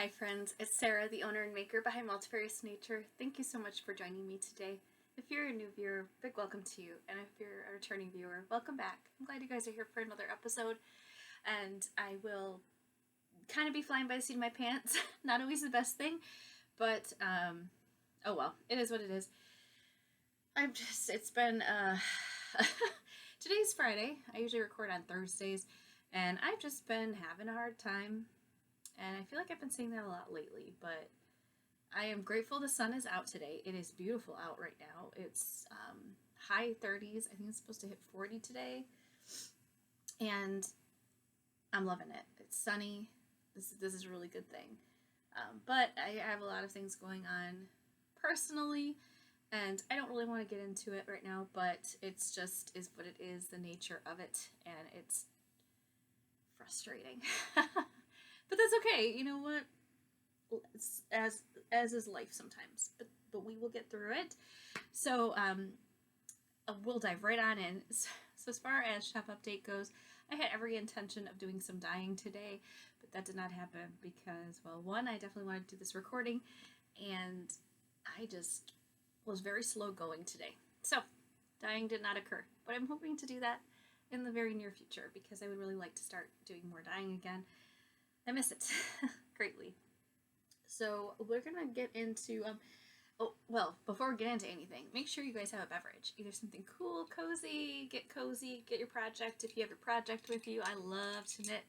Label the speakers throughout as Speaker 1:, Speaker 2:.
Speaker 1: Hi friends, it's Sarah, the owner and maker behind Multifarious Nature. Thank you so much for joining me today. If you're a new viewer, big welcome to you. And if you're a returning viewer, welcome back. I'm glad you guys are here for another episode. And I will kind of be flying by the seat of my pants. Not always the best thing, but oh well, it is what it is. It's been, today's Friday. I usually record on Thursdays. And I've just been having a hard time. And I feel like I've been saying that a lot lately, but I am grateful the sun is out today. It is beautiful out right now. It's high 30s. I think it's supposed to hit 40 today. And I'm loving it. It's sunny. This is a really good thing. But I have a lot of things going on personally, and I don't really want to get into it right now, but it's just is what it is, the nature of it, and it's frustrating. But that's okay. You know what? It's as is life sometimes. But we will get through it. So we'll dive right on in. So as far as shop update goes, I had every intention of doing some dyeing today, but that did not happen because, well, one, I definitely wanted to do this recording, and I just was very slow going today. So dyeing did not occur, but I'm hoping to do that in the very near future because I would really like to start doing more dyeing again. I miss it greatly. So we're gonna get into before we get into anything, make sure you guys have a beverage, either something cool, cozy, get your project. If you have your project with you, I love to knit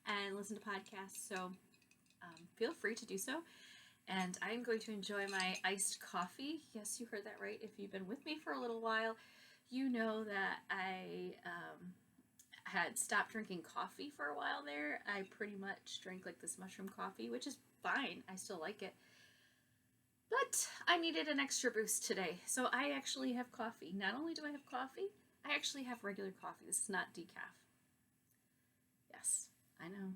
Speaker 1: and listen to podcasts, so feel free to do so. And I'm going to enjoy my iced coffee. Yes, you heard that right. If you've been with me for a little while, you know that I had stopped drinking coffee for a while there. I pretty much drank like this mushroom coffee, which is fine. I still like it. But I needed an extra boost today. So I actually have coffee. Not only do I have coffee, I actually have regular coffee. This is not decaf. Yes, I know.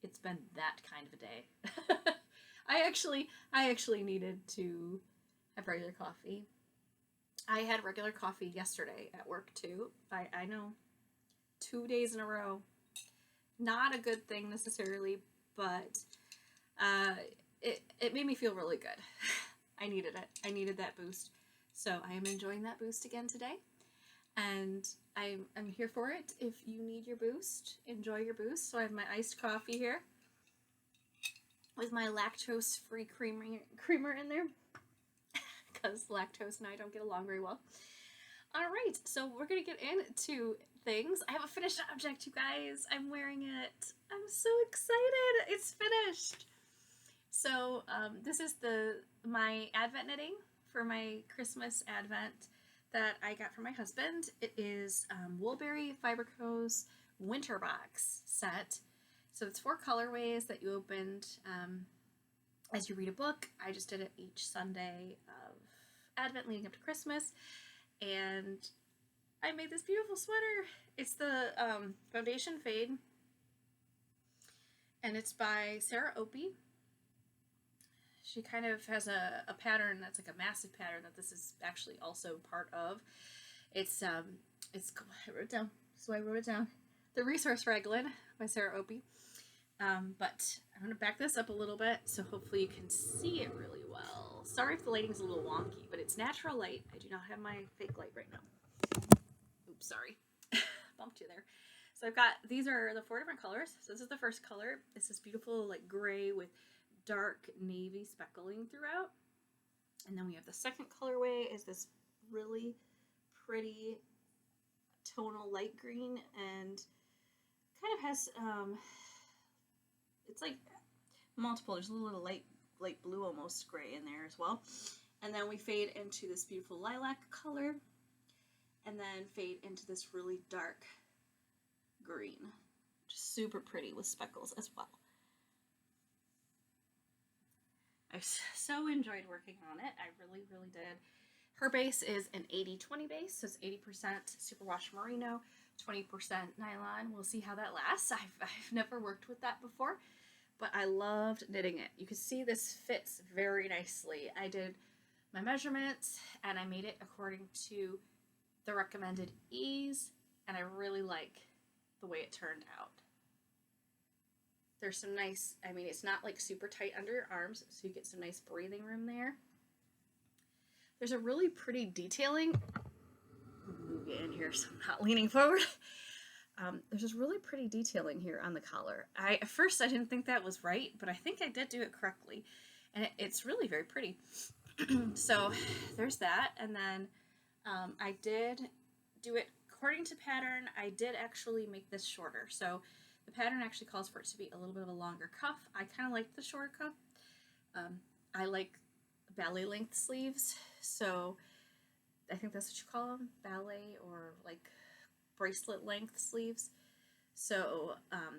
Speaker 1: It's been that kind of a day. I actually needed to have regular coffee. I had regular coffee yesterday at work too. I know. 2 days in a row. Not a good thing necessarily, but it made me feel really good. I needed it. I needed that boost. So I am enjoying that boost again today. And I'm here for it. If you need your boost, enjoy your boost. So I have my iced coffee here with my lactose-free creamer in there because lactose and I don't get along very well. All right, so we're going to get into things. I have a finished object, you guys. I'm wearing it. I'm so excited. It's finished. So this is my Advent knitting for my Christmas Advent that I got from my husband. It is Woolberry Fiberco's Winter Box set. So it's 4 colorways that you opened as you read a book. I just did it each Sunday of Advent leading up to Christmas. And I made this beautiful sweater. It's the Foundation Fade. And it's by Sarah Opie. She kind of has a pattern that's like a massive pattern that this is actually also part of. I wrote it down. So I wrote it down. The Resource Raglan by Sarah Opie. But I'm going to back this up a little bit so hopefully you can see it really well. Sorry if the lighting's a little wonky, but it's natural light. I do not have my fake light right now. Oops, sorry. Bumped you there. So these are the 4 different colors. So this is the first color. It's this beautiful like gray with dark navy speckling throughout. And then we have the second colorway is this really pretty tonal light green and kind of has, it's like multiple. There's a little light blue almost gray in there as well. And then we fade into this beautiful lilac color and then fade into this really dark green. Just super pretty with speckles as well. I so enjoyed working on it. I really, really did. Her base is an 80-20 base, so it's 80% superwash merino, 20% nylon. We'll see how that lasts. I've never worked with that before, but I loved knitting it. You can see this fits very nicely. I did my measurements and I made it according to the recommended ease, and I really like the way it turned out. There's some nice, I mean, it's not like super tight under your arms, so you get some nice breathing room there. There's a really pretty detailing. Move you in here so I'm not leaning forward. There's this really pretty detailing here on the collar. At first I didn't think that was right, but I think I did do it correctly, and it's really very pretty. So there's that, and then I did do it according to pattern. I did actually make this shorter, so the pattern actually calls for it to be a little bit of a longer cuff. I kind of like the shorter cuff. I like ballet length sleeves, so I think that's what you call them, ballet or like bracelet length sleeves. So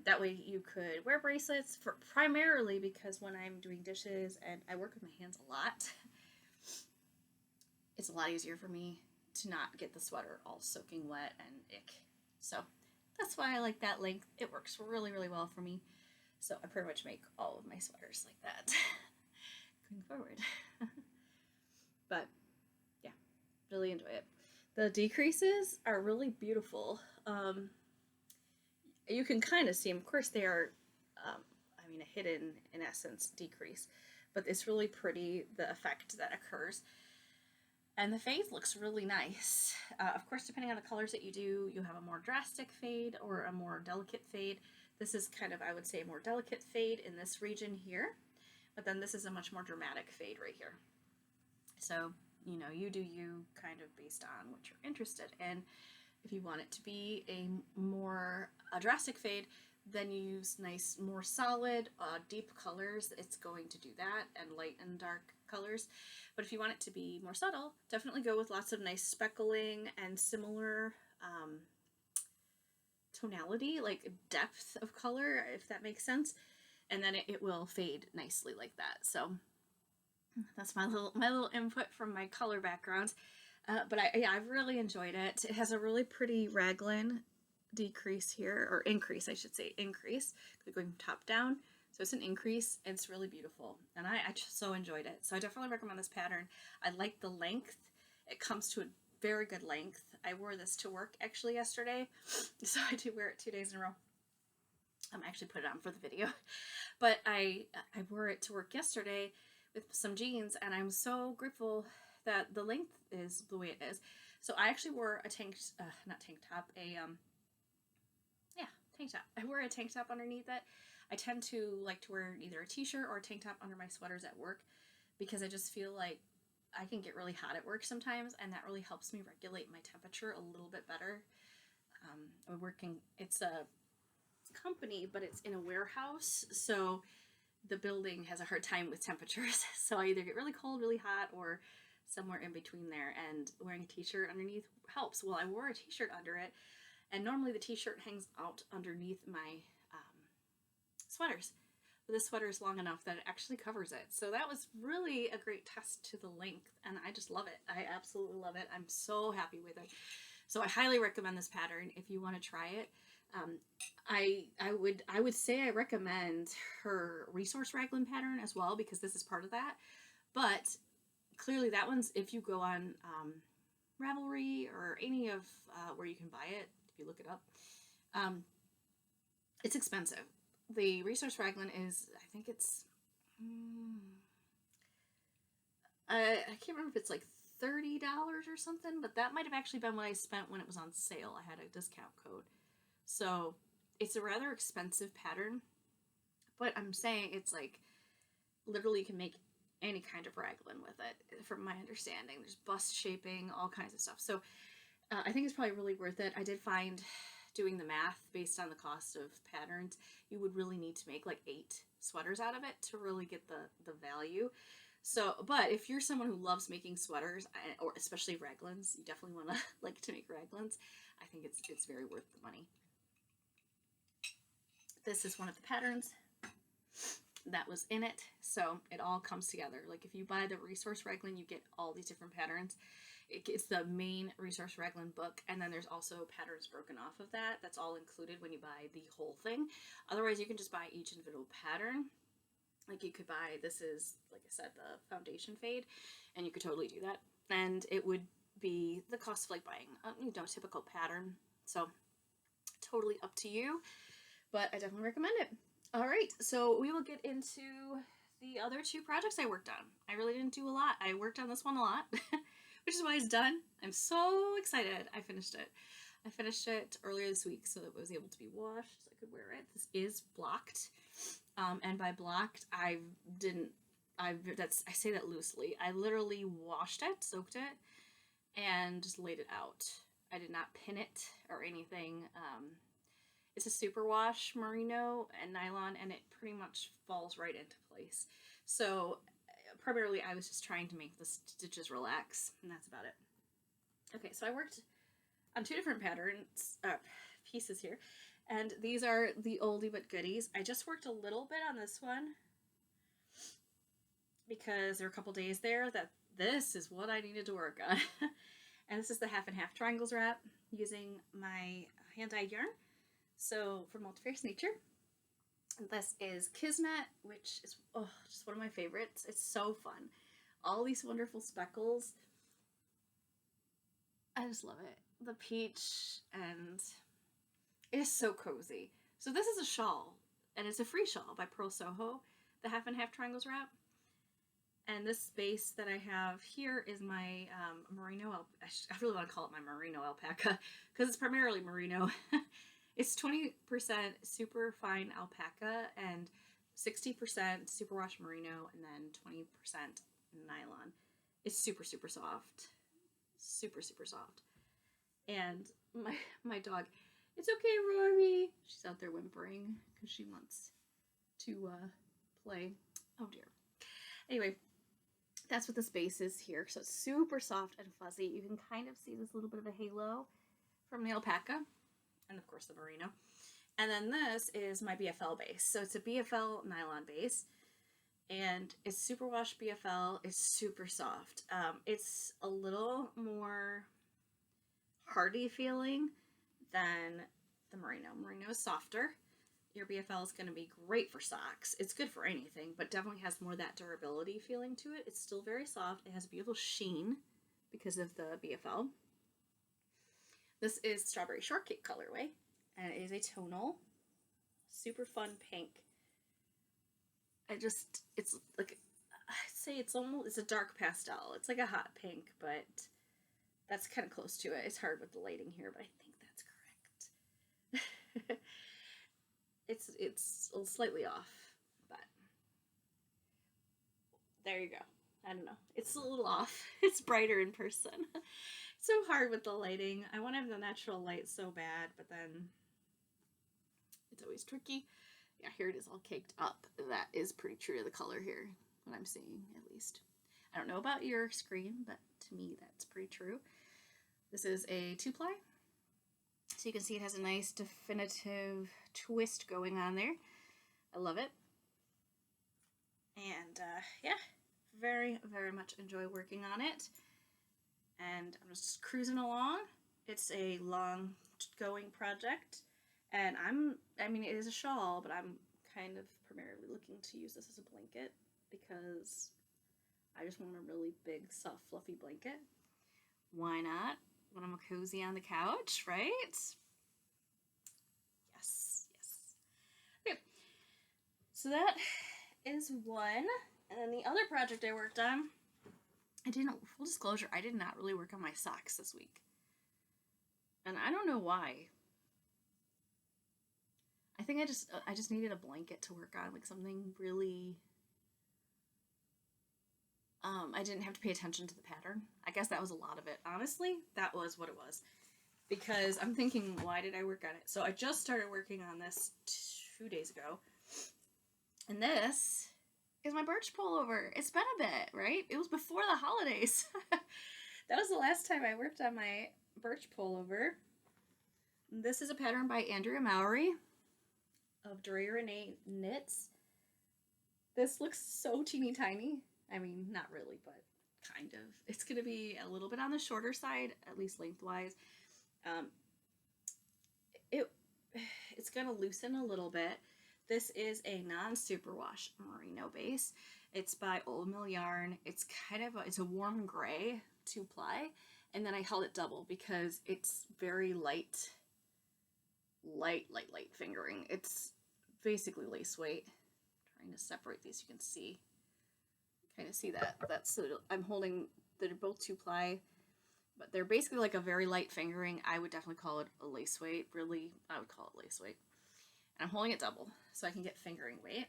Speaker 1: that way you could wear bracelets for primarily because when I'm doing dishes and I work with my hands a lot, it's a lot easier for me to not get the sweater all soaking wet and ick. So that's why I like that length. It works really, really well for me. So I pretty much make all of my sweaters like that going forward. But yeah, really enjoy it. The decreases are really beautiful. You can kind of see them. Of course, they are, I mean, a hidden, in essence, decrease. But it's really pretty, the effect that occurs. And the fade looks really nice. Of course, depending on the colors that you do, you have a more drastic fade or a more delicate fade. This is kind of, I would say, a more delicate fade in this region here. But then this is a much more dramatic fade right here. So, you know, you do you kind of based on what you're interested in. If you want it to be a more drastic fade, then you use nice, more solid, deep colors. It's going to do that, and light and dark colors. But if you want it to be more subtle, definitely go with lots of nice speckling and similar tonality, like depth of color, if that makes sense. And then it will fade nicely like that. So that's my little input from my color background. But I've really enjoyed it. It has a really pretty raglan decrease here, or increase, I should say, increase, going from top down. So it's an increase. It's really beautiful, and I just so enjoyed it. So I definitely recommend this pattern. I like the length. It comes to a very good length. I wore this to work actually yesterday, so I did wear it 2 days in a row. I'm actually put it on for the video, but I wore it to work yesterday with some jeans, and I'm so grateful that the length is the way it is. So I actually wore a tank top. I wore a tank top underneath it. I tend to like to wear either a t-shirt or a tank top under my sweaters at work because I just feel like I can get really hot at work sometimes, and that really helps me regulate my temperature a little bit better. It's a company, but it's in a warehouse, so the building has a hard time with temperatures. So I either get really cold, really hot, or somewhere in between there, and wearing a t-shirt underneath helps. Well, I wore a t-shirt under it, and normally the t-shirt hangs out underneath my sweaters. But this sweater is long enough that it actually covers it. So that was really a great test to the length, and I just love it. I absolutely love it. I'm so happy with it. So I highly recommend this pattern if you want to try it. I would say I recommend her resource raglan pattern as well, because this is part of that. But clearly that one's, if you go on Ravelry or any of where you can buy it, if you look it up, it's expensive. The resource raglan is, I think it's, I can't remember if it's like $30 or something, but that might have actually been what I spent when it was on sale. I had a discount code. So it's a rather expensive pattern, but I'm saying it's like literally you can make any kind of raglan with it, from my understanding. There's bust shaping, all kinds of stuff. So I think it's probably really worth it. I did find, doing the math based on the cost of patterns, you would really need to make like 8 sweaters out of it to really get the value. So, but if you're someone who loves making sweaters, or especially raglans, you definitely want to like to make raglans, I think it's very worth the money. This is one of the patterns that was in it, so it all comes together. Like if you buy the resource raglan, you get all these different patterns. It's the main resource raglan book, and then there's also patterns broken off of that. That's all included when you buy the whole thing. Otherwise, you can just buy each individual pattern. Like you could buy, this is, like I said, the foundation fade, and you could totally do that. And it would be the cost of like buying a typical pattern. So totally up to you, but I definitely recommend it. All right, so we will get into the other two projects I worked on. I really didn't do a lot. I worked on this one a lot, which is why it's done. I'm so excited. I finished it. I finished it earlier this week so that it was able to be washed so I could wear it. This is blocked. And by blocked, I say that loosely. I literally washed it, soaked it, and just laid it out. I did not pin it or anything. It's a superwash merino and nylon, and it pretty much falls right into place. So primarily I was just trying to make the stitches relax, and that's about it. Okay, so I worked on two different pieces here, and these are the oldie but goodies. I just worked a little bit on this one because there were a couple days there that this is what I needed to work on. And this is the half and half triangles wrap using my hand-dyed yarn. So from Multifarious Nature. This is Kismet, which is just one of my favorites. It's so fun. All these wonderful speckles. I just love it. The peach, and it is so cozy. So this is a shawl, and it's a free shawl by Pearl Soho, the half and half triangles wrap. And this base that I have here is my merino. I really want to call it my merino alpaca because it's primarily merino. It's 20% super fine alpaca and 60% superwash merino and then 20% nylon. It's super, super soft. Super, super soft. And my dog, it's okay, Rory. She's out there whimpering because she wants to play. Oh dear. Anyway, that's what this base is here. So it's super soft and fuzzy. You can kind of see this little bit of a halo from the alpaca. And of course the merino. And then this is my BFL base. So it's a BFL nylon base. And it's superwash BFL. It's super soft. It's a little more hardy feeling than the merino. Merino is softer. Your BFL is going to be great for socks. It's good for anything, but definitely has more of that durability feeling to it. It's still very soft. It has a beautiful sheen because of the BFL. This is Strawberry Shortcake colorway, and it is a tonal, super fun pink. It's like, I'd say it's a dark pastel. It's like a hot pink, but that's kind of close to it. It's hard with the lighting here, but I think that's correct. It's slightly off, but there you go. I don't know. It's a little off. It's brighter in person. It's so hard with the lighting. I want to have the natural light so bad, but then it's always tricky. Yeah, here it is all caked up. That is pretty true to the color here, what I'm seeing at least. I don't know about your screen, but to me that's pretty true. This is a 2-ply. So you can see it has a nice definitive twist going on there. I love it. And yeah, very, very much enjoy working on it. And I'm just cruising along. It's a long going project. And I mean, it is a shawl, but I'm kind of primarily looking to use this as a blanket because I just want a really big, soft, fluffy blanket. Why not? When I'm cozy on the couch, right? Yes, yes. Okay, so that is one. And then the other project I worked on, full disclosure, I did not really work on my socks this week. And I don't know why. I think I just needed a blanket to work on, like something really, I didn't have to pay attention to the pattern. I guess that was a lot of it. Honestly, that was what it was. Because I'm thinking, why did I work on it? So I just started working on this 2 days ago. And this is my Birch pullover. It's been a bit, right? It was before the holidays. That was the last time I worked on my Birch pullover. This is a pattern by Andrea Mowry of Doria Renee Knits. This looks so teeny tiny. I mean, not really, but kind of. It's going to be a little bit on the shorter side, at least lengthwise. It's going to loosen a little bit. This is a non-superwash merino base. It's by Old Mill Yarn. It's kind of it's a warm gray 2-ply, and then I held it double because it's very light fingering. It's basically lace weight. I'm trying to separate these, you can see. Kind of see that. That's so I'm holding, they're both 2-ply, but they're basically like a very light fingering. I would definitely call it a lace weight. Really, I would call it lace weight. And I'm holding it double so I can get fingering weight.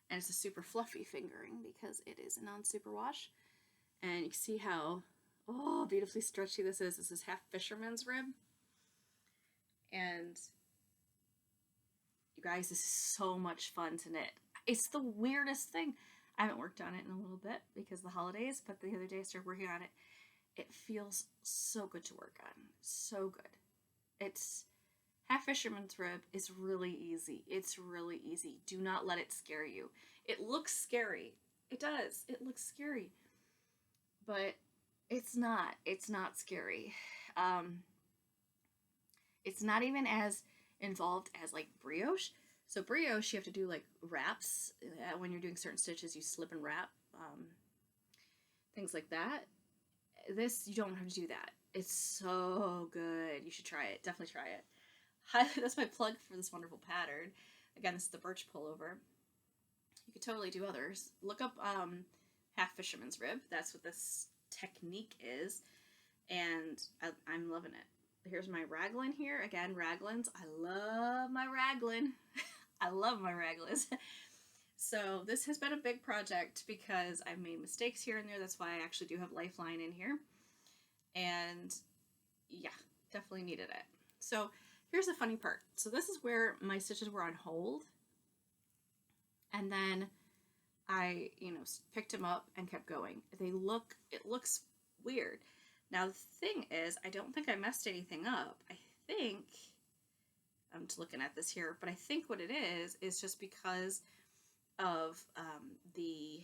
Speaker 1: And it's a super fluffy fingering because it is a non-superwash. And you can see how, oh, beautifully stretchy this is. This is half fisherman's rib. And you guys, this is so much fun to knit. It's the weirdest thing. I haven't worked on it in a little bit because of the holidays, but the other day I started working on it. It feels so good to work on. So good. It's half fisherman's rib is really easy. It's really easy. Do not let it scare you. It looks scary. It does. It looks scary. But it's not. It's not scary. It's not even as involved as like brioche. So brioche, you have to do like wraps. When you're doing certain stitches, you slip and wrap. Things like that. This, you don't have to do that. It's so good. You should try it. Definitely try it. That's my plug for this wonderful pattern. Again, this is the Birch Pullover. You could totally do others. Look up half fisherman's rib. That's what this technique is. And I'm loving it. Here's my raglan here. Again, raglans. I love my raglan. I love my raglans. So this has been a big project because I've made mistakes here and there. That's why I actually do have Lifeline in here. And yeah, definitely needed it. So here's the funny part. So this is where my stitches were on hold. And then I, picked them up and kept going. It looks weird. Now the thing is, I don't think I messed anything up. I think, I'm just looking at this here, but I think what it is just because of the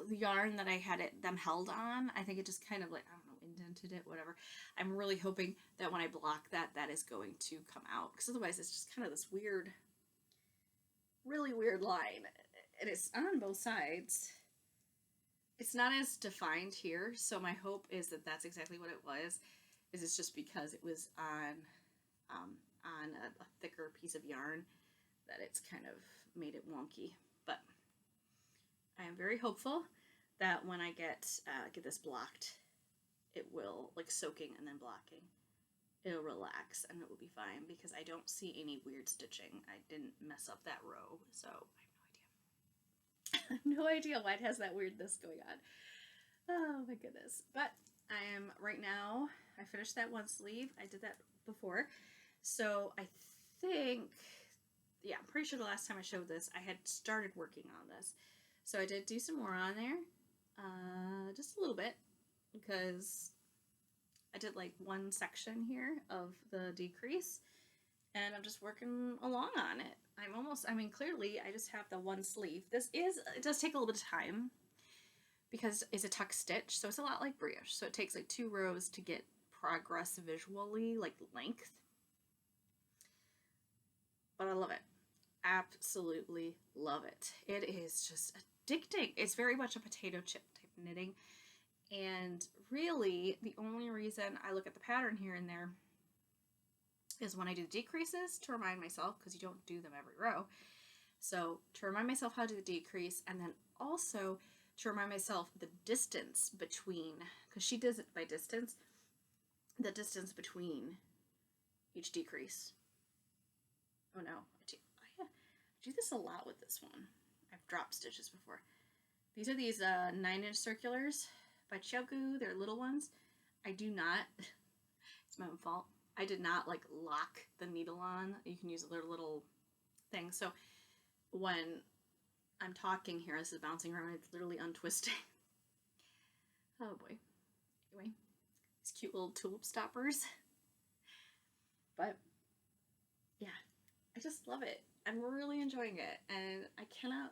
Speaker 1: yarn that I had them held on. I think it just kind of like, I don't know, indented it, whatever. I'm really hoping that when I block that is going to come out, because otherwise it's just kind of this weird, really weird line, and it's on both sides. It's not as defined here, so my hope is that that's exactly what it was. Is it's just because it was on a thicker piece of yarn that it's kind of made it wonky. But I am very hopeful that when I get this blocked, it will, like soaking and then blocking, it'll relax and it will be fine, because I don't see any weird stitching. I didn't mess up that row, so I have no idea why it has that weirdness going on. Oh my goodness. But I am right now, I finished that one sleeve. I did that before. So I think, yeah, I'm pretty sure the last time I showed this, I had started working on this. So I did do some more on there, just a little bit, because I did like one section here of the decrease, and I'm just working along on it. Clearly I just have the one sleeve. It does take a little bit of time because it's a tuck stitch, so it's a lot like brioche. So it takes like 2 rows to get progress visually, like length. But I love it. Absolutely love it. It is just addicting. It's very much a potato chip type of knitting. And really, the only reason I look at the pattern here and there is when I do the decreases, to remind myself, because you don't do them every row. So to remind myself how to do the decrease, and then also to remind myself the distance between, because she does it by distance, the distance between each decrease. Oh no, I do this a lot with this one. I've dropped stitches before. These are these 9-inch circulars by Choku. They're little ones. I do not, it's my own fault, I did not like lock the needle on. You can use a little thing. So when I'm talking here, this is bouncing around, it's literally untwisting. Oh boy. Anyway, these cute little tulip stoppers. But yeah, I just love it. I'm really enjoying it, and I cannot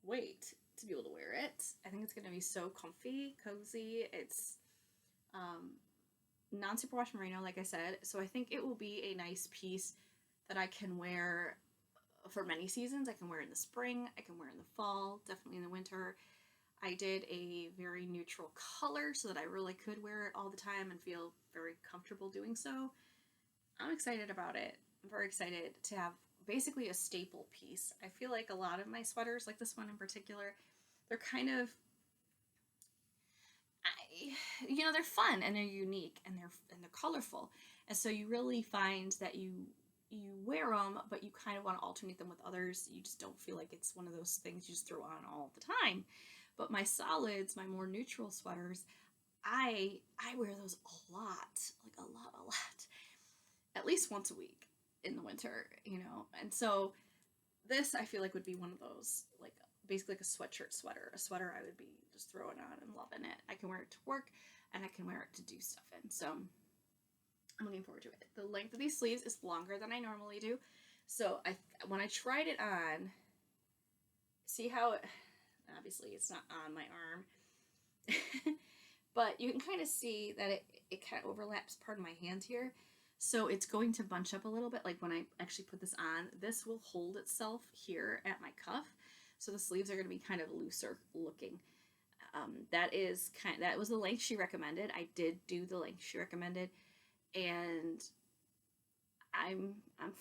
Speaker 1: wait to be able to wear it. I think it's going to be so comfy, cozy. It's non-superwash merino, like I said, so I think it will be a nice piece that I can wear for many seasons. I can wear it in the spring, I can wear it in the fall, definitely in the winter. I did a very neutral color so that I really could wear it all the time and feel very comfortable doing so. I'm excited about it. I'm very excited to have basically a staple piece. I feel like a lot of my sweaters, like this one in particular, they're kind of, they're fun and they're unique and they're colorful, and so you really find that you wear them, but you kind of want to alternate them with others. You just don't feel like it's one of those things you just throw on all the time. But my solids, my more neutral sweaters, I wear those a lot, like a lot, at least once a week in the winter, And so this I feel like would be one of those, like basically like a sweatshirt sweater, a sweater I would be just throwing on and loving it. I can wear it to work and I can wear it to do stuff in. So I'm looking forward to it. The length of these sleeves is longer than I normally do. So when I tried it on, see how obviously it's not on my arm, but you can kind of see that it kind of overlaps part of my hand here. So it's going to bunch up a little bit. Like when I actually put this on, this will hold itself here at my cuff. So the sleeves are going to be kind of looser looking. That was the length she recommended. I did do the length she recommended, and I'm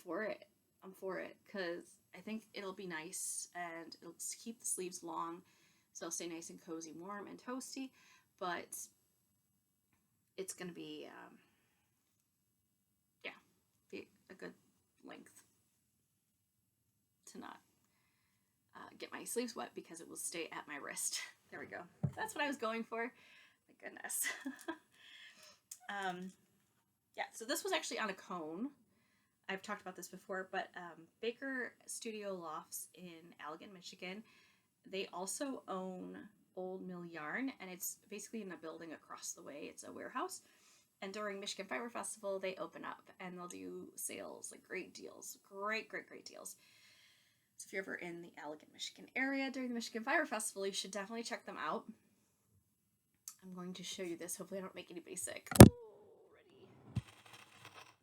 Speaker 1: for it. I'm for it because I think it'll be nice and it'll keep the sleeves long, so it'll stay nice and cozy, warm and toasty. But it's gonna be be a good length to not get my sleeves wet because it will stay at my wrist. There we go. That's what I was going for. My goodness. Yeah, so this was actually on a cone. I've talked about this before, but Baker Studio Lofts in Allegan, Michigan, they also own Old Mill Yarn, and it's basically in a building across the way. It's a warehouse. And during Michigan Fiber Festival, they open up and they'll do sales, like great deals, great deals. So if you're ever in the Allegan, Michigan area during the Michigan Fiber Festival, you should definitely check them out. I'm going to show you this. Hopefully I don't make anybody sick. Already.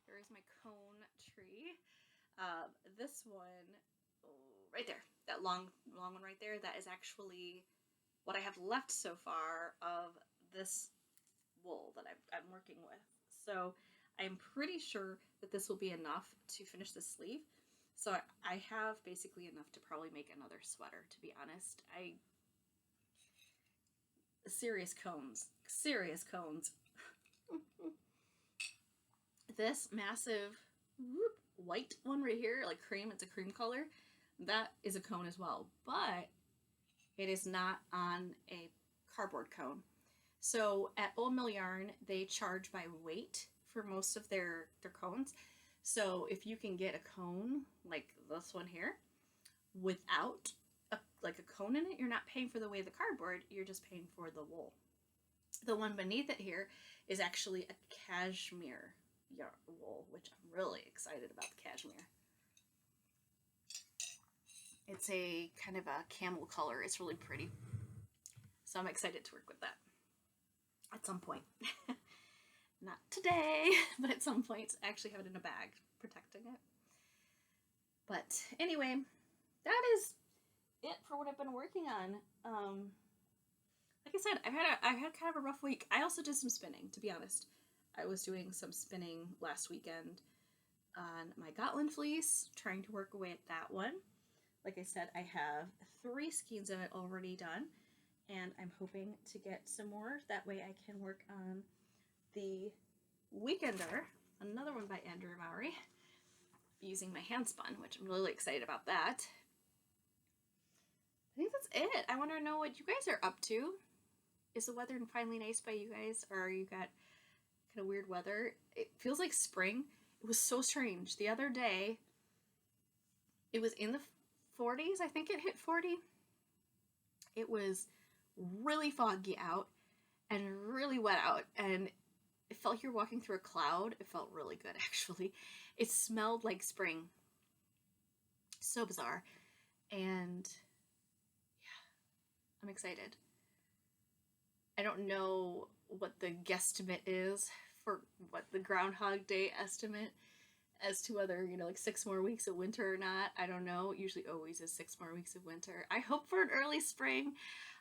Speaker 1: There is my cone tree. This one, right there, that long one right there, that is actually what I have left so far of this wool that I'm working with. So I'm pretty sure that this will be enough to finish the sleeve. So I have basically enough to probably make another sweater, to be honest. Serious cones. This massive white one right here, like cream, it's a cream color, that is a cone as well, but it is not on a cardboard cone. So at Old Mill Yarn, they charge by weight for most of their cones. So if you can get a cone like this one here without a cone in it, you're not paying for the weight of the cardboard, you're just paying for the wool. The one beneath it here is actually a cashmere yarn wool, which I'm really excited about the cashmere. It's a kind of a camel color. It's really pretty. So I'm excited to work with that at some point. Not today, but at some point. I actually have it in a bag protecting it. But anyway, that is it for what I've been working on. Like I said, I've had kind of a rough week. I also did some spinning, to be honest. I was doing some spinning last weekend on my Gotland fleece, trying to work away at that one. Like I said, I have 3 skeins of it already done, and I'm hoping to get some more. That way I can work on the Weekender, another one by Andrea Mowry, using my hand spun, which I'm really excited about that. I think that's it. I want to know what you guys are up to. Is the weather finally nice by you guys, or you got kind of weird weather? It feels like spring. It was so strange. The other day, it was in the 40s. I think it hit 40. It was really foggy out and really wet out, and it felt like you're walking through a cloud. It felt really good, actually. It smelled like spring. So bizarre. And yeah, I'm excited. I don't know what the guesstimate is for what the Groundhog Day estimate as to whether, like 6 more weeks of winter or not. I don't know. It usually always is 6 more weeks of winter. I hope for an early spring.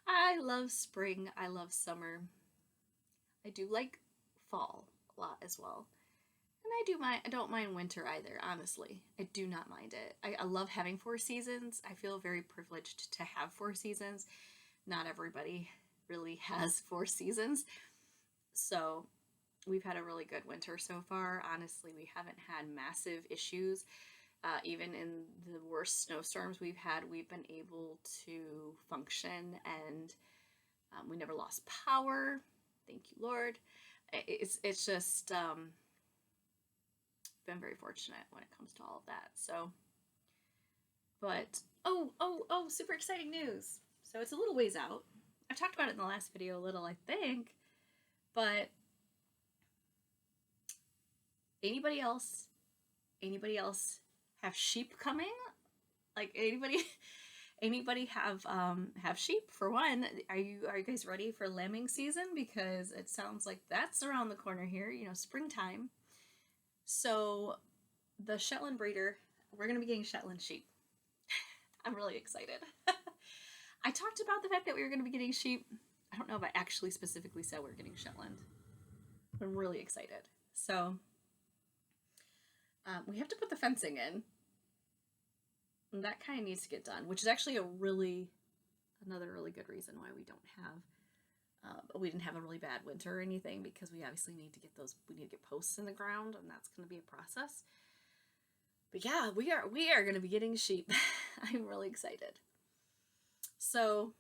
Speaker 1: I love spring. I love summer. I do like fall a lot as well. And I don't mind winter either, honestly. I do not mind it. I love having 4 seasons. I feel very privileged to have 4 seasons. Not everybody really has 4 seasons. So we've had a really good winter so far. Honestly, we haven't had massive issues. Even in the worst snowstorms we've had, we've been able to function, and we never lost power. Thank you, Lord. It's just been very fortunate when it comes to all of that. So, but super exciting news. So it's a little ways out. I've talked about it in the last video a little, I think, but anybody else have sheep coming? Like anybody have sheep? For one, are you guys ready for lambing season? Because it sounds like that's around the corner here, you know, springtime. So the Shetland breeder, we're going to be getting Shetland sheep. I'm really excited. I talked about the fact that we were going to be getting sheep. I don't know if I actually specifically said we were getting Shetland. I'm really excited. So we have to put the fencing in. And that kind of needs to get done, which is actually another really good reason why we don't have, we didn't have a really bad winter or anything, because we obviously need to get we need to get posts in the ground, and that's going to be a process. But yeah, we are going to be getting sheep. I'm really excited. So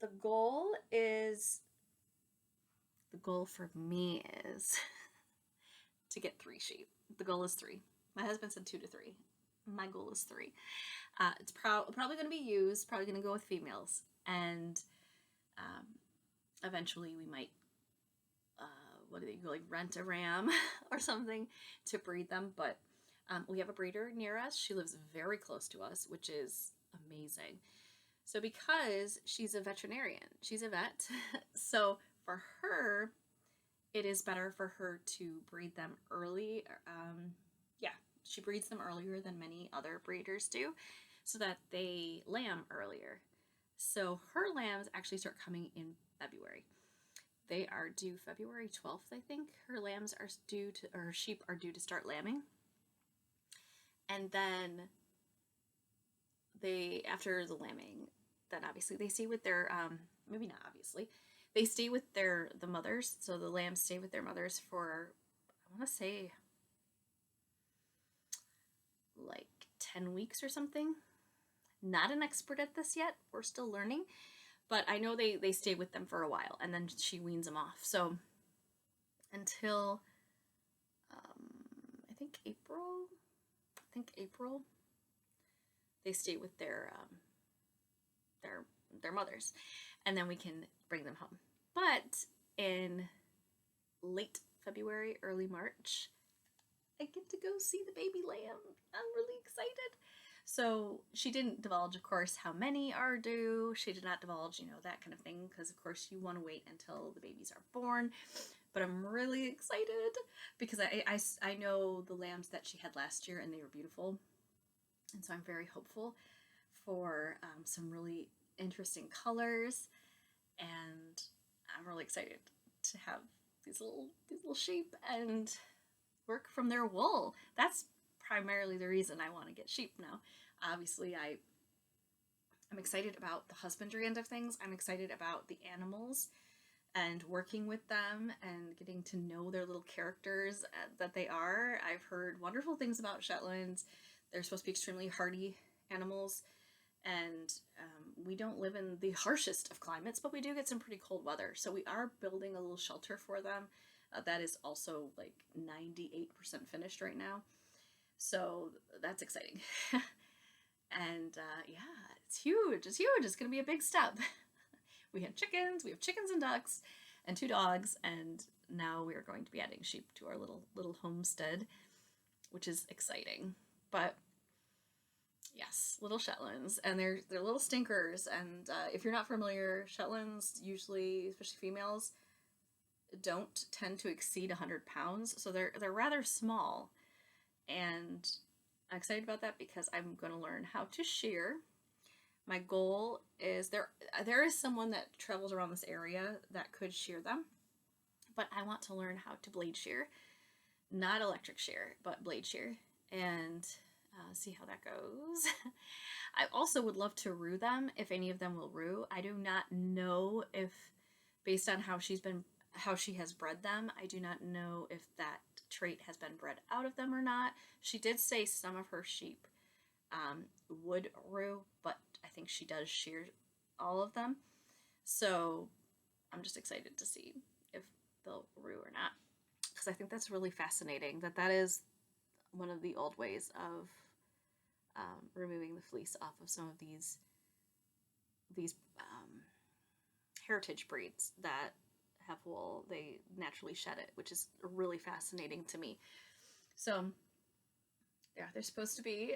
Speaker 1: the goal for me is to get 3 sheep. The goal is 3. My husband said 2 to 3. My goal is 3. It's probably going to be used, probably going to go with females. And eventually we might, rent a ram or something to breed them. But we have a breeder near us. She lives very close to us, which is amazing. So because she's a veterinarian, she's a vet, so for her, it is better for her to breed them early. She breeds them earlier than many other breeders do, so that they lamb earlier. So her lambs actually start coming in February. They are due February 12th, I think. Her sheep are due to start lambing. And then after the lambing, then obviously they stay with their, maybe not obviously, they stay with the mothers. So the lambs stay with their mothers for, I want to say, like 10 weeks or something. Not an expert at this yet. We're still learning. But I know they stay with them for a while, and then she weans them off. So until, I think April, they stay with their mothers, and then we can bring them home. But in late February, early March, I get to go see the baby lamb. I'm really excited. So she didn't divulge, of course, how many are due. She did not divulge, that kind of thing, because of course you want to wait until the babies are born. But I'm really excited because I know the lambs that she had last year, and they were beautiful. And so I'm very hopeful for some really interesting colors, and I'm really excited to have these little sheep and work from their wool. That's primarily the reason I want to get sheep now. Obviously, I'm excited about the husbandry end of things. I'm excited about the animals and working with them and getting to know their little characters that they are. I've heard wonderful things about Shetlands. They're supposed to be extremely hardy animals, and we don't live in the harshest of climates, but we do get some pretty cold weather. So we are building a little shelter for them. That is also like 98% finished right now. So that's exciting. And it's huge. It's huge. It's going to be a big step. We have chickens and ducks and 2 dogs. And now we are going to be adding sheep to our little homestead, which is exciting. But yes, little Shetlands, and they're little stinkers. And if you're not familiar, Shetlands usually, especially females, don't tend to exceed 100 pounds. So they're rather small. And I'm excited about that because I'm going to learn how to shear. My goal is there is someone that travels around this area that could shear them, but I want to learn how to blade shear. not electric shear, but blade shear, and see how that goes. I also would love to rue them if any of them will rue. I do not know if, based on how she has bred them, I do not know if that trait has been bred out of them or not. She did say some of her sheep would rue, but I think she does shear all of them. So I'm just excited to see if they'll rue or not, because I think that's really fascinating that is one of the old ways of removing the fleece off of some of these heritage breeds that have wool. They naturally shed it, which is really fascinating to me. So yeah, they're supposed to be,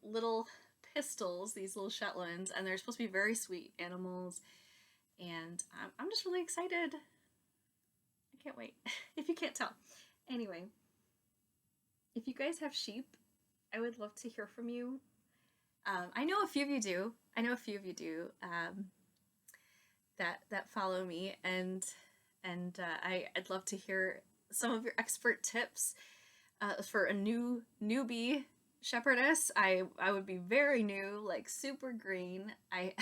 Speaker 1: little pistols, these little Shetlands, and they're supposed to be very sweet animals. And I'm just really excited. I can't wait. If you can't tell. Anyway, if you guys have sheep, I would love to hear from you. I know a few of you do. That follow me, and I'd love to hear some of your expert tips for a newbie shepherdess. I would be very new, like super green. Guys,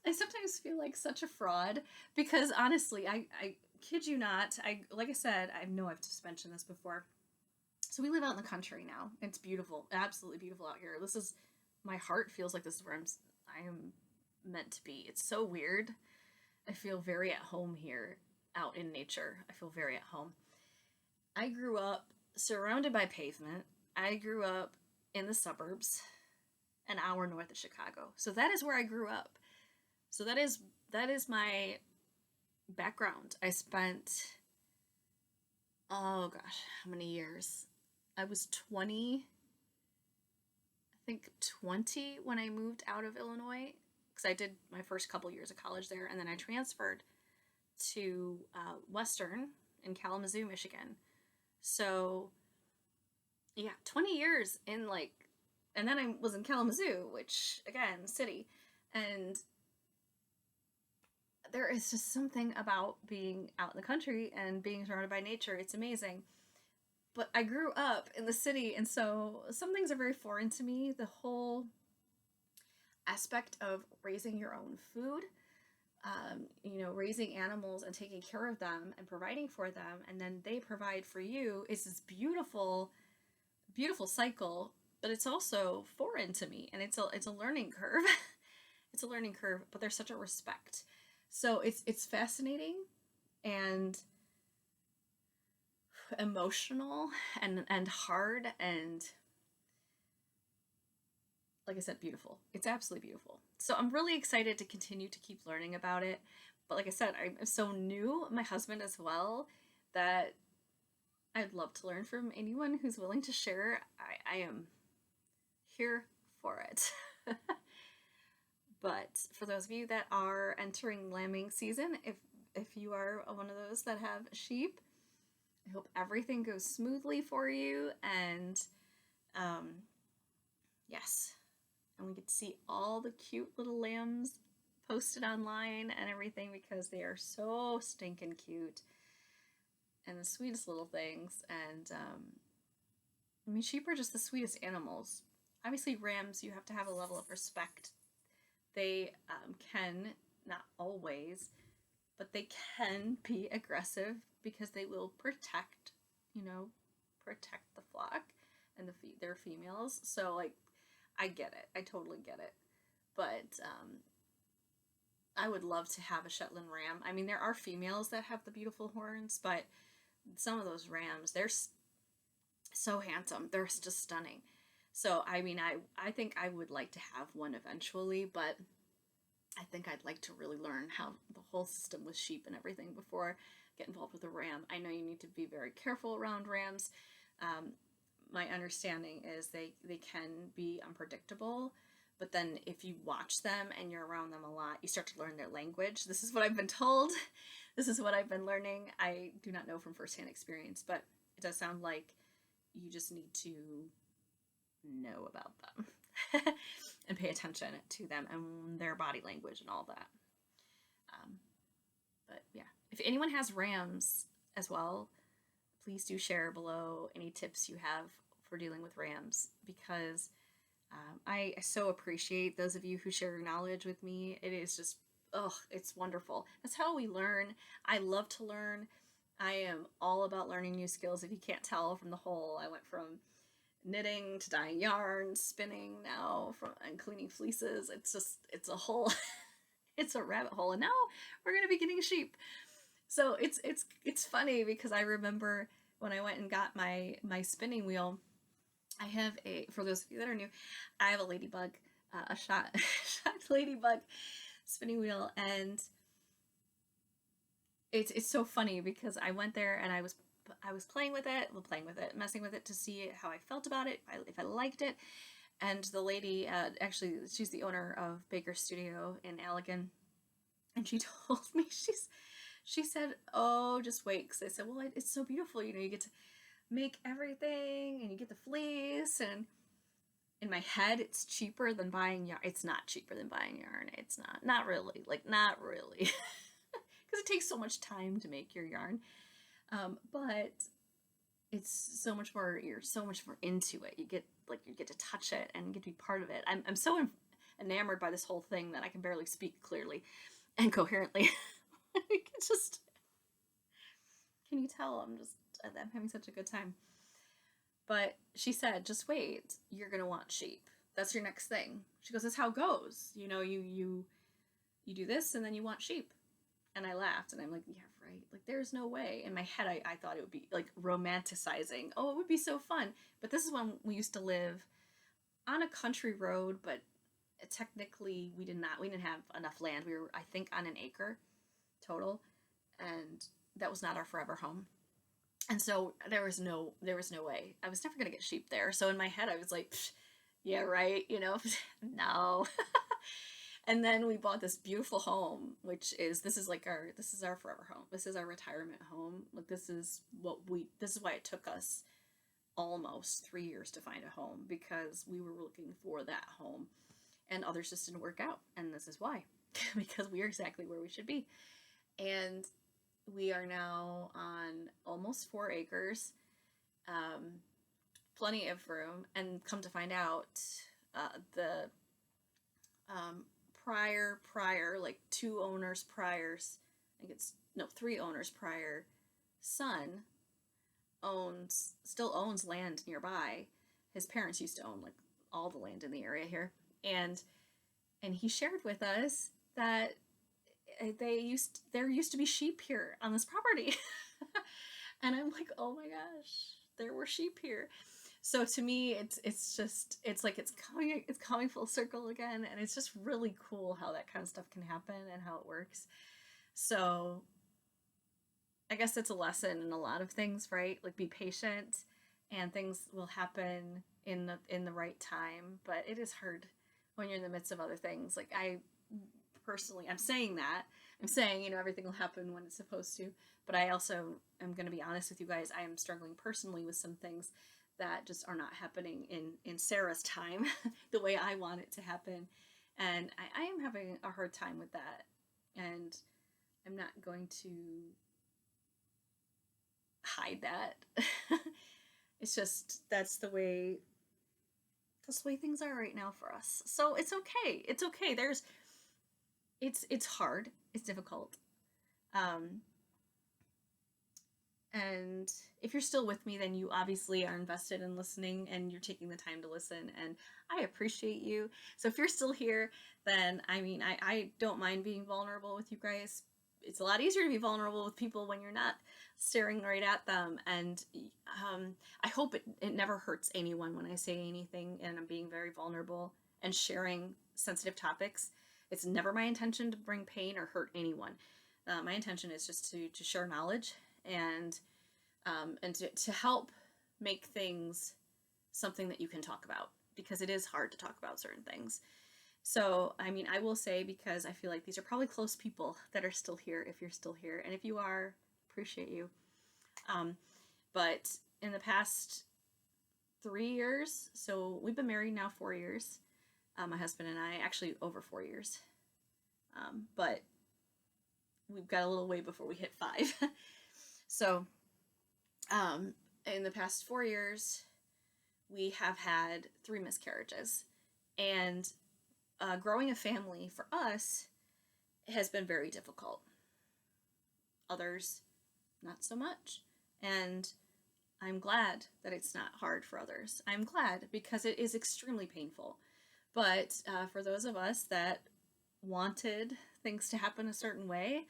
Speaker 1: I sometimes feel like such a fraud because honestly, I kid you not. Like I said, I know I've just mentioned this before. So we live out in the country now. It's beautiful, absolutely beautiful out here. My heart feels like this is where I am meant to be. It's so weird. I feel very at home here, out in nature. I feel very at home. I grew up surrounded by pavement. I grew up in the suburbs, an hour north of Chicago. So that is where I grew up. So that is my background. I spent, oh gosh, how many years? I was 20 when I moved out of Illinois, because I did my first couple years of college there, and then I transferred to Western in Kalamazoo, Michigan. So yeah, 20 years in and then I was in Kalamazoo, which again, city, and there is just something about being out in the country and being surrounded by nature. It's amazing. But I grew up in the city, and so some things are very foreign to me. The whole aspect of raising your own food, raising animals and taking care of them and providing for them, and then they provide for you, is this beautiful, beautiful cycle. But it's also foreign to me, and it's a learning curve. It's a learning curve, but there's such a respect. So it's fascinating and emotional and hard, and like I said, beautiful. It's absolutely beautiful. So I'm really excited to continue to keep learning about it. But like I said, I'm so new, my husband as well, that I'd love to learn from anyone who's willing to share. I am here for it. But for those of you that are entering lambing season, if you are one of those that have sheep, I hope everything goes smoothly for you, and yes, and we get to see all the cute little lambs posted online and everything, because they are so stinking cute and the sweetest little things. And sheep are just the sweetest animals. Obviously, rams, you have to have a level of respect. They can, not always, but they can be aggressive because they will protect the flock and their females. So I get it. I totally get it. But I would love to have a Shetland ram. There are females that have the beautiful horns, but some of those rams, they're so handsome. They're just stunning. So, I think I would like to have one eventually, but I think I'd like to really learn how the whole system with sheep and everything before I get involved with a ram. I know you need to be very careful around rams. My understanding is they can be unpredictable, but then if you watch them and you're around them a lot, you start to learn their language. This is what I've been told. This is what I've been learning. I do not know from firsthand experience, but it does sound like you just need to know about them and pay attention to them and their body language and all that. But yeah, if anyone has rams, as well, please do share below any tips you have for dealing with rams, because I so appreciate those of you who share your knowledge with me. It is just, oh, it's wonderful. That's how we learn. I love to learn. I am all about learning new skills. If you can't tell from the whole, I went from knitting to dyeing yarn, spinning now, and cleaning fleeces. It's a whole, it's a rabbit hole. And now we're going to be getting sheep. So it's funny because I remember when I went and got my spinning wheel. I have for those of you that are new, I have a ladybug, a shot ladybug spinning wheel, and it's so funny because I went there and I was playing with it, messing with it to see how I felt about it, if I liked it. And the lady, actually, she's the owner of Baker's Studio in Allegan, and she told me, she said, "Oh, just wait," because I said, "Well, it's so beautiful, you get to make everything and you get the fleece." And in my head, it's cheaper than buying yarn. It's not cheaper than buying yarn. It's not really, not really, because it takes so much time to make your yarn. But it's so much more. You're so much more into it. You get to touch it and get to be part of it. I'm so enamored by this whole thing that I can barely speak clearly and coherently. It's just, can you tell? I'm having such a good time. But she said, just wait, you're going to want sheep. That's your next thing. She goes, that's how it goes. You do this and then you want sheep. And I laughed and I'm like, yeah, right. There's no way. In my head, I thought it would be romanticizing. Oh, it would be so fun. But this is when we used to live on a country road, but technically we didn't have enough land. We were, I think, on an acre total. And that was not our forever home. And so there was no way. I was never going to get sheep there. So in my head, I was like, yeah, right. No. And then we bought this beautiful home, this is our forever home. This is our retirement home. This is why it took us almost 3 years to find a home, because we were looking for that home and others just didn't work out. And this is why, because we are exactly where we should be. And we are now on almost 4 acres, plenty of room, and come to find out, the prior, 2 owners prior, I think 3 owners prior, son still owns land nearby. His parents used to own all the land in the area here, and he shared with us that there used to be sheep here on this property. And I'm like, oh my gosh, there were sheep here. So to me, it's coming full circle again, and it's just really cool how that kind of stuff can happen and how it works. So I guess it's a lesson in a lot of things, right? Be patient, and things will happen in the right time. But it is hard when you're in the midst of other things. I'm saying everything will happen when it's supposed to, but I also am going to be honest with you guys. I am struggling personally with some things that just are not happening in Sarah's time the way I want it to happen, and I am having a hard time with that, and I'm not going to hide that. It's just that's the way things are right now for us. So it's okay. It's hard. It's difficult. And if you're still with me, then you obviously are invested in listening and you're taking the time to listen, and I appreciate you. So if you're still here, then I don't mind being vulnerable with you guys. It's a lot easier to be vulnerable with people when you're not staring right at them. And I hope it never hurts anyone when I say anything and I'm being very vulnerable and sharing sensitive topics. It's never my intention to bring pain or hurt anyone. My intention is just to share knowledge and to help make things something that you can talk about, because it is hard to talk about certain things. So, I will say, because I feel like these are probably close people that are still here, if you're still here, and if you are, appreciate you. But in the past 3 years, so we've been married now 4 years, my husband and I, actually over 4 years, but we've got a little way before we hit 5. So, in the past 4 years, we have had 3 miscarriages. And growing a family for us has been very difficult. Others, not so much. And I'm glad that it's not hard for others. I'm glad because it is extremely painful. But for those of us that wanted things to happen a certain way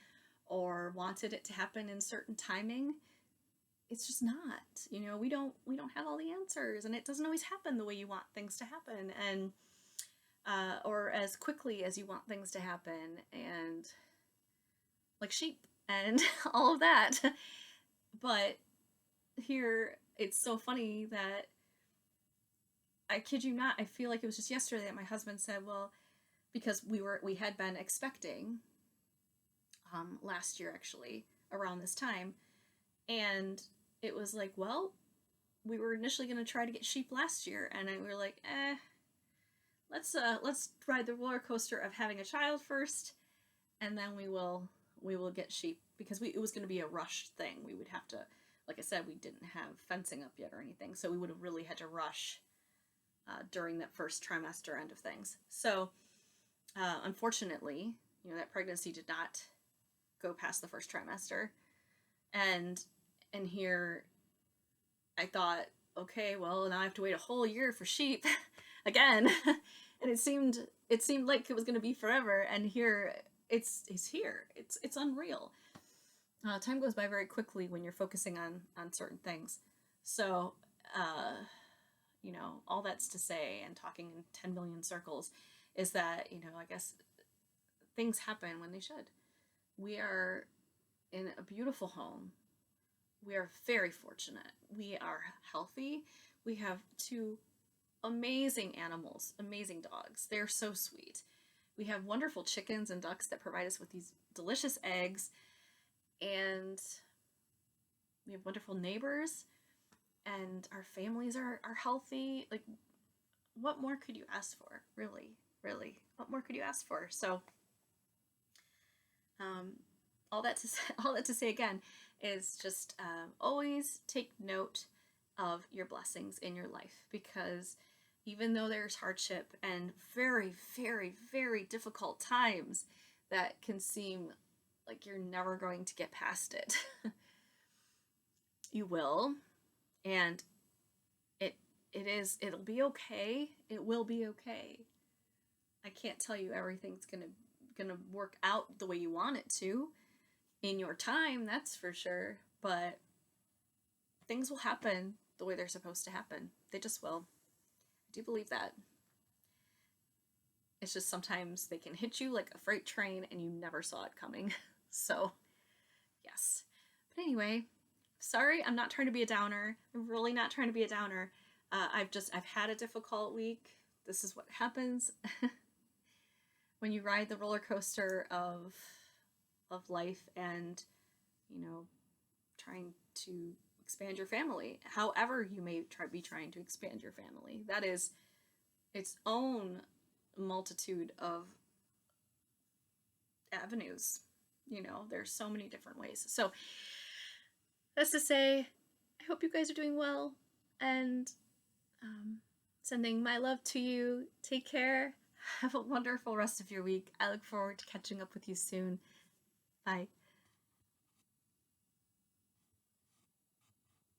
Speaker 1: or wanted it to happen in certain timing, it's just not. We don't have all the answers, and it doesn't always happen the way you want things to happen, and or as quickly as you want things to happen, and like sheep and all of that. But here, it's so funny that, I kid you not, I feel like it was just yesterday that my husband said, well, because we had been expecting last year, actually, around this time, and it was like, well, we were initially going to try to get sheep last year, and we were like, let's ride the roller coaster of having a child first, and then we will get sheep, because it was going to be a rush thing. We would have to, like I said, we didn't have fencing up yet or anything, so we would have really had to rush during that first trimester end of things. So unfortunately, that pregnancy did not go past the first trimester, and here I thought, okay, well, now I have to wait a whole year for sheep again. And it seemed like it was going to be forever, and here it's here. It's unreal. Time goes by very quickly when you're focusing on certain things. So all that's to say, and talking in 10 million circles, is that I guess things happen when they should. We are in a beautiful home. We are very fortunate. We are healthy. We have 2 amazing animals, amazing dogs. They're so sweet. We have wonderful chickens and ducks that provide us with these delicious eggs. And we have wonderful neighbors. And our families are healthy. Like, what more could you ask for? Really, really. What more could you ask for? So, all that to say again is just always take note of your blessings in your life, because even though there's hardship and very, very, very difficult times that can seem like you're never going to get past it, you will, and it'll be okay. It will be okay. I can't tell you everything's gonna work out the way you want it to in your time, that's for sure, but things will happen the way they're supposed to happen. They just will. I do believe that. It's just sometimes they can hit you like a freight train and you never saw it coming. So, yes. But anyway, sorry, I'm not trying to be a downer. I'm really not trying to be a downer. I've had a difficult week. This is what happens when you ride the roller coaster of life, and trying to expand your family. However you may be trying to expand your family, that is its own multitude of avenues. There's so many different ways. So that's to say, I hope you guys are doing well, and sending my love to you. Take care. Have a wonderful rest of your week. I look forward to catching up with you soon. Bye.